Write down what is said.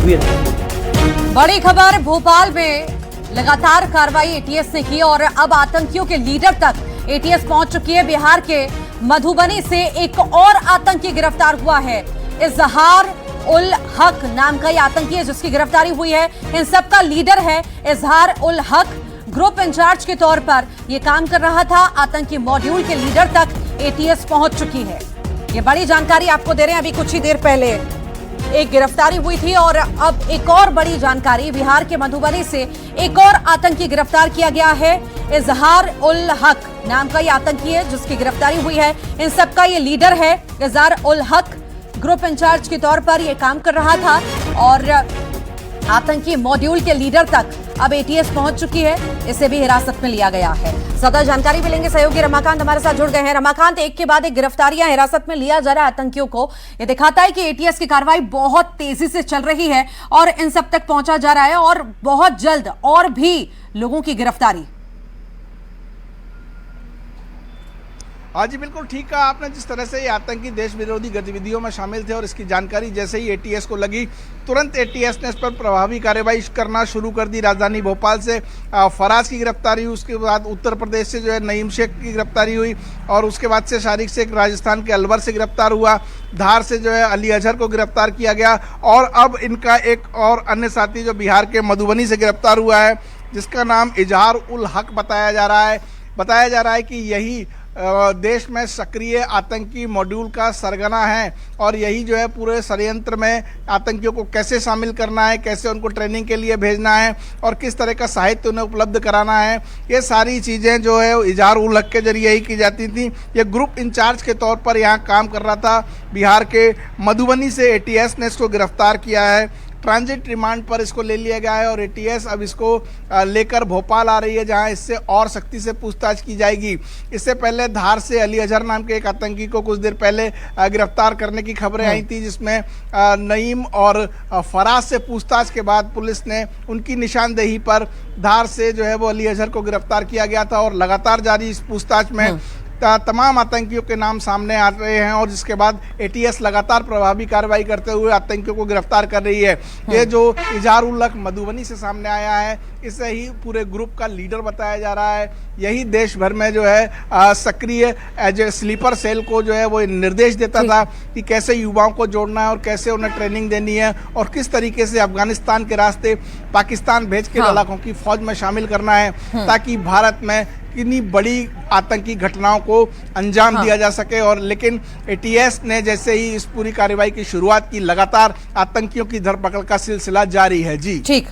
हुए नहीं। बड़ी खबर, भोपाल में लगातार कार्रवाई एटीएस ने की और अब आतंकियों के लीडर तक एटीएस पहुंच चुकी है। बिहार के मधुबनी से एक और आतंकी गिरफ्तार हुआ है। इजहार उल हक नाम का ये आतंकी है जिसकी गिरफ्तारी हुई है। इन सबका लीडर है इजहार उल हक। ग्रुप इंचार्ज के तौर पर यह काम कर रहा था। आतंकी मॉड्यूल के लीडर तक एटीएस पहुंच चुकी है। ये बड़ी जानकारी आपको दे रहे हैं। अभी कुछ ही देर पहले एक गिरफ्तारी हुई थी और अब एक और बड़ी जानकारी, बिहार के मधुबनी से एक और आतंकी गिरफ्तार किया गया है। इजहार उल हक नाम का ये आतंकी है जिसकी गिरफ्तारी हुई है। इन सबका ये लीडर है इजहार उल हक। ग्रुप इंचार्ज के तौर पर यह काम कर रहा था और आतंकी मॉड्यूल के लीडर तक अब एटीएस पहुंच चुकी है। इसे भी हिरासत में लिया गया है। ज्यादा जानकारी मिलेंगे, सहयोगी रमाकांत हमारे साथ जुड़ गए हैं। रमाकांत, एक के बाद एक गिरफ्तारियां, हिरासत में लिया जा रहा है आतंकियों को। यह दिखाता है कि एटीएस की कार्रवाई बहुत तेजी से चल रही है और इन सब तक पहुंचा जा रहा है और बहुत जल्द और भी लोगों की गिरफ्तारी। हाँ जी, बिल्कुल ठीक कहा आपने। जिस तरह से ये आतंकी देश विरोधी गतिविधियों में शामिल थे और इसकी जानकारी जैसे ही एटीएस को लगी, तुरंत एटीएस ने इस पर प्रभावी कार्रवाई करना शुरू कर दी। राजधानी भोपाल से फराज की गिरफ्तारी हुई, उसके बाद उत्तर प्रदेश से जो है नईम शेख की गिरफ्तारी हुई और उसके बाद से शारिक शेख राजस्थान के अलवर से गिरफ्तार हुआ। धार से जो है अली अजहर को गिरफ्तार किया गया और अब इनका एक और अन्य साथी जो बिहार के मधुबनी से गिरफ्तार हुआ है, जिसका नाम इजहार उल हक बताया जा रहा है। बताया जा रहा है कि यही देश में सक्रिय आतंकी मॉड्यूल का सरगना है और यही जो है पूरे षड्यंत्र में आतंकियों को कैसे शामिल करना है, कैसे उनको ट्रेनिंग के लिए भेजना है और किस तरह का साहित्य उन्हें उपलब्ध कराना है, ये सारी चीज़ें जो है इजहार उल हक के जरिए ही की जाती थी। ये ग्रुप इंचार्ज के तौर पर यहाँ काम कर रहा था। बिहार के मधुबनी से एटीएस ने इसको गिरफ्तार किया है। ट्रांजिट रिमांड पर इसको ले लिया गया है और एटीएस अब इसको लेकर भोपाल आ रही है, जहां इससे और सख्ती से पूछताछ की जाएगी। इससे पहले धार से अली अजहर नाम के एक आतंकी को कुछ देर पहले गिरफ्तार करने की खबरें आई थी, जिसमें नईम और फराज से पूछताछ के बाद पुलिस ने उनकी निशानदेही पर धार से जो है वो अली अजहर को गिरफ्तार किया गया था और लगातार जारी इस पूछताछ में तमाम आतंकियों के नाम सामने आ रहे हैं और जिसके बाद एटीएस लगातार प्रभावी कार्रवाई करते हुए आतंकियों को गिरफ्तार कर रही है। ये जो इजहार उल हक मधुबनी से सामने आया है, इसे ही पूरे ग्रुप का लीडर बताया जा रहा है। यही देश भर में जो है सक्रिय एज ए स्लीपर सेल को जो है वो निर्देश देता था कि कैसे युवाओं को जोड़ना है और कैसे उन्हें ट्रेनिंग देनी है और किस तरीके से अफगानिस्तान के रास्ते पाकिस्तान भेज के लड़ाकों की फौज में शामिल करना है, ताकि भारत में इतनी बड़ी आतंकी घटनाओं को अंजाम दिया जा सके। और लेकिन एटीएस ने जैसे ही इस पूरी कार्रवाई की शुरुआत की, लगातार आतंकियों की धरपकड़ का सिलसिला जारी है। जी ठीक।